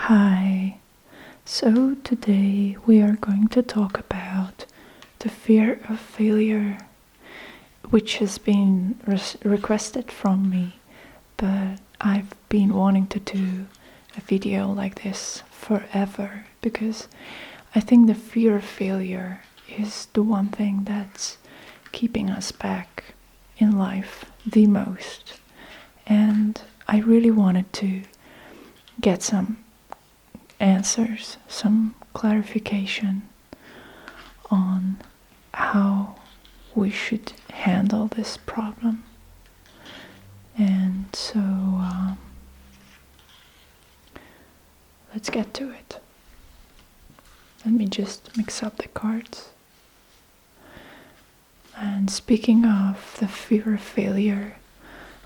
Hi, so today we are going to talk about the fear of failure, which has been requested from me, but I've been wanting to do a video like this forever because I think the fear of failure is the one thing that's keeping us back in life the most. And I really wanted to get some answers, some clarification on how we should handle this problem. And so let's get to it. Let me just mix up the cards. And speaking of the fear of failure,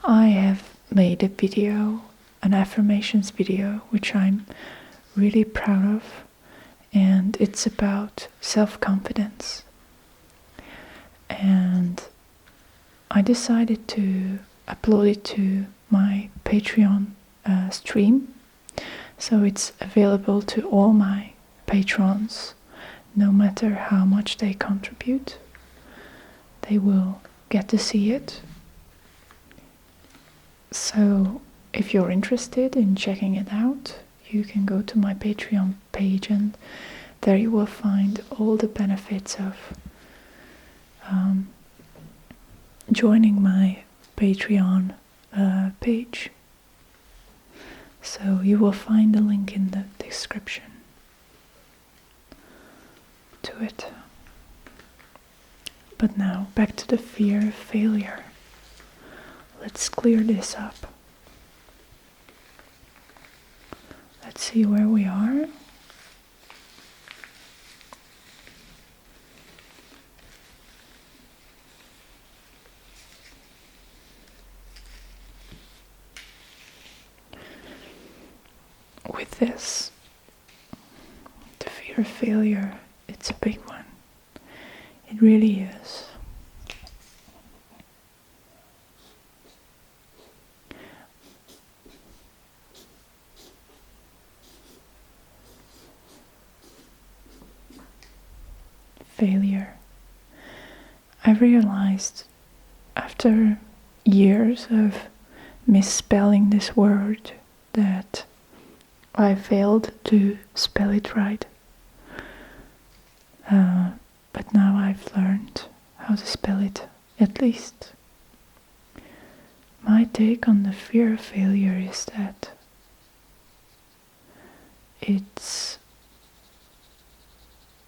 I have made a video, an affirmations video, which I'm really proud of, and it's about self-confidence. And I decided to upload it to my Patreon stream, so it's available to all my patrons, no matter how much they contribute. They will get to see it. So if you're interested in checking it out, you can go to my Patreon page, and there you will find all the benefits of joining my Patreon page. So you will find the link in the description to it. But now, back to the fear of failure. Let's clear this up. Let's see where we are. With this, the fear of failure, it's a big one. It really is. Failure. I realized after years of misspelling this word that I failed to spell it right. But now I've learned how to spell it, at least. My take on the fear of failure is that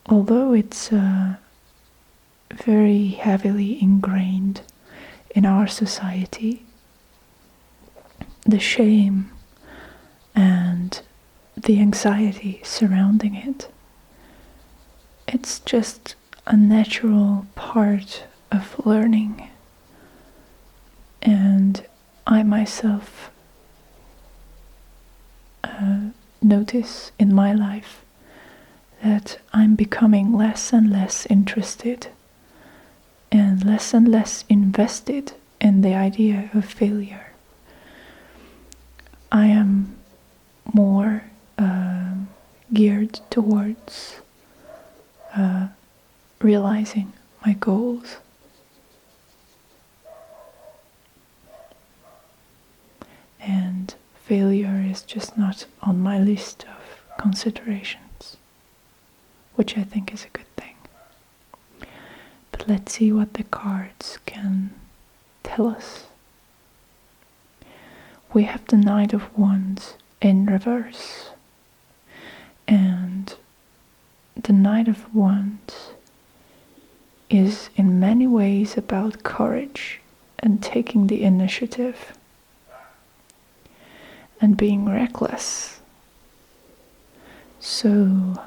although it's very heavily ingrained in our society, the shame and the anxiety surrounding it, it's just a natural part of learning. And I myself notice in my life that I'm becoming less and less interested and less invested in the idea of failure. I am more geared towards realizing my goals. And failure is just not on my list of considerations, which I think is a good thing. But let's see what the cards can tell us. We have the Knight of Wands in reverse. And the Knight of Wands is in many ways about courage and taking the initiative and being reckless. So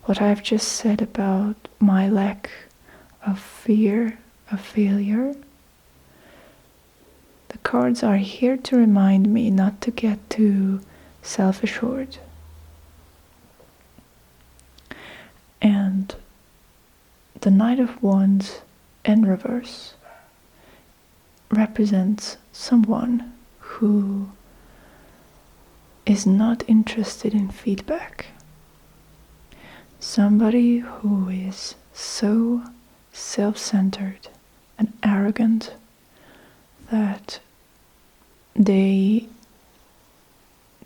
what I've just said about my lack of fear of failure, the cards are here to remind me not to get too self-assured. And the Knight of Wands in reverse represents someone who is not interested in feedback. Somebody who is so self-centered and arrogant that they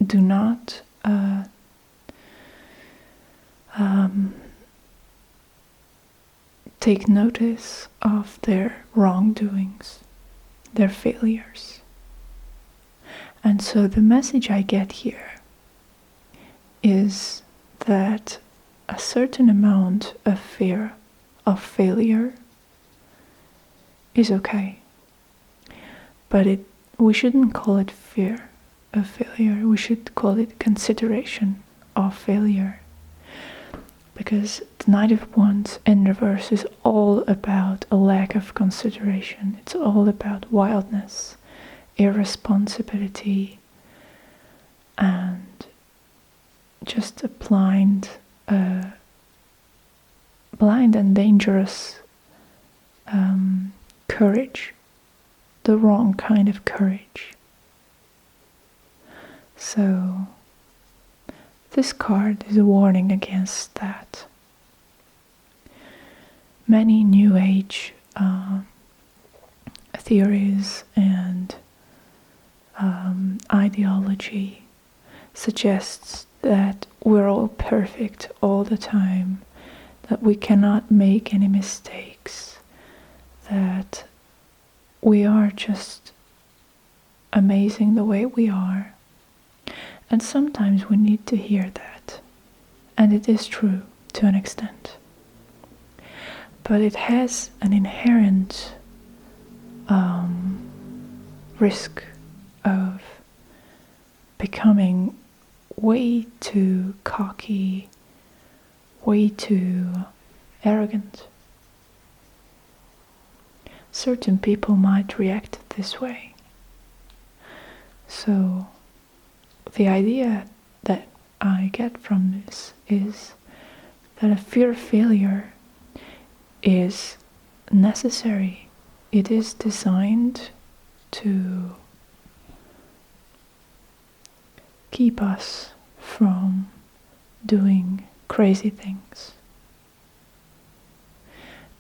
do not take notice of their wrongdoings, their failures. And so the message I get here is that a certain amount of fear of failure is okay. But we shouldn't call it fear of failure, we should call it consideration of failure. Because the Knight of Wands in reverse is all about a lack of consideration. It's all about wildness, irresponsibility, and just a blind and dangerous courage, the wrong kind of courage. So this card is a warning against that. Many New Age theories and ideology suggests that we're all perfect all the time, that we cannot make any mistakes, that we are just amazing the way we are. And sometimes we need to hear that. And it is true to an extent. But it has an inherent risk of becoming way too cocky, way too arrogant. Certain people might react this way. So the idea that I get from this is that a fear of failure is necessary. It is designed to keep us from doing crazy things.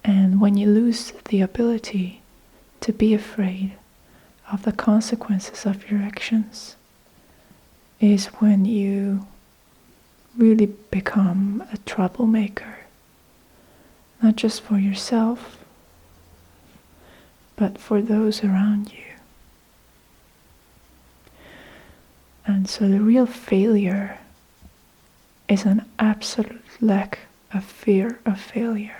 And when you lose the ability to be afraid of the consequences of your actions, is when you really become a troublemaker, not just for yourself, but for those around you. And so the real failure is an absolute lack of fear of failure.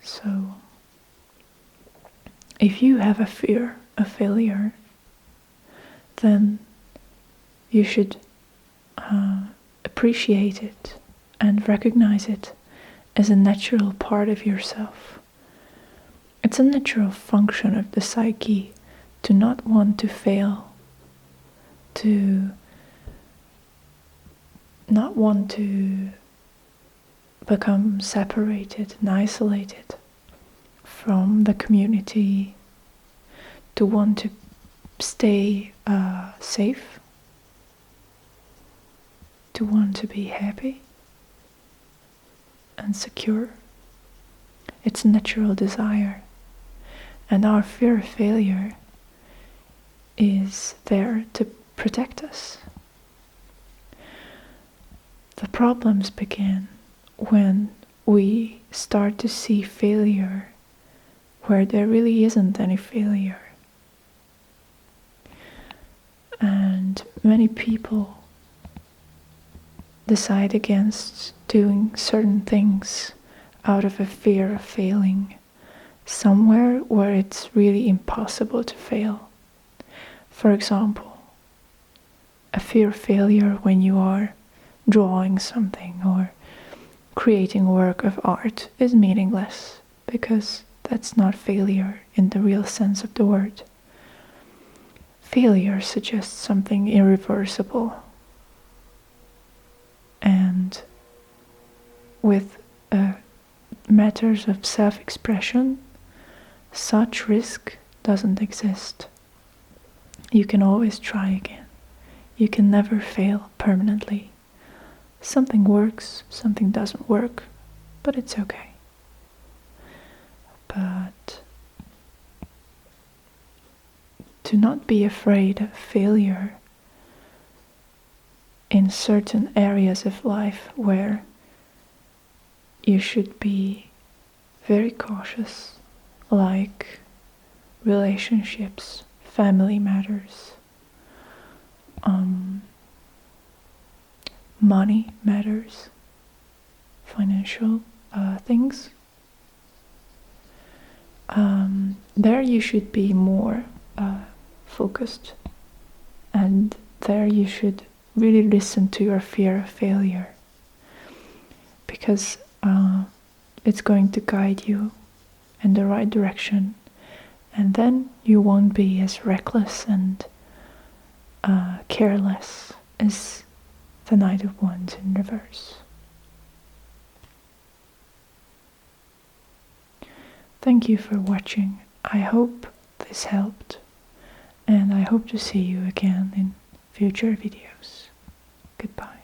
So, if you have a fear of failure, then you should appreciate it and recognize it as a natural part of yourself. It's a natural function of the psyche to not want to fail, to not want to become separated and isolated from the community, to want to stay safe, to want to be happy and secure. It's a natural desire. And our fear of failure is there to protect us. The problems begin when we start to see failure where there really isn't any failure. And many people decide against doing certain things out of a fear of failing somewhere where it's really impossible to fail. For example, a fear of failure when you are drawing something or creating a work of art is meaningless, because that's not failure in the real sense of the word. Failure suggests something irreversible. And with matters of self-expression, such risk doesn't exist. You can always try again. You can never fail permanently. Something works, something doesn't work, but it's okay. But to not be afraid of failure in certain areas of life where you should be very cautious, like relationships, family matters, money matters, financial things. There you should be more focused, and there you should really listen to your fear of failure, because it's going to guide you in the right direction, and then you won't be as reckless and careless as the Knight of Wands in reverse. Thank you for watching. I hope this helped, and I hope to see you again in future videos. Goodbye.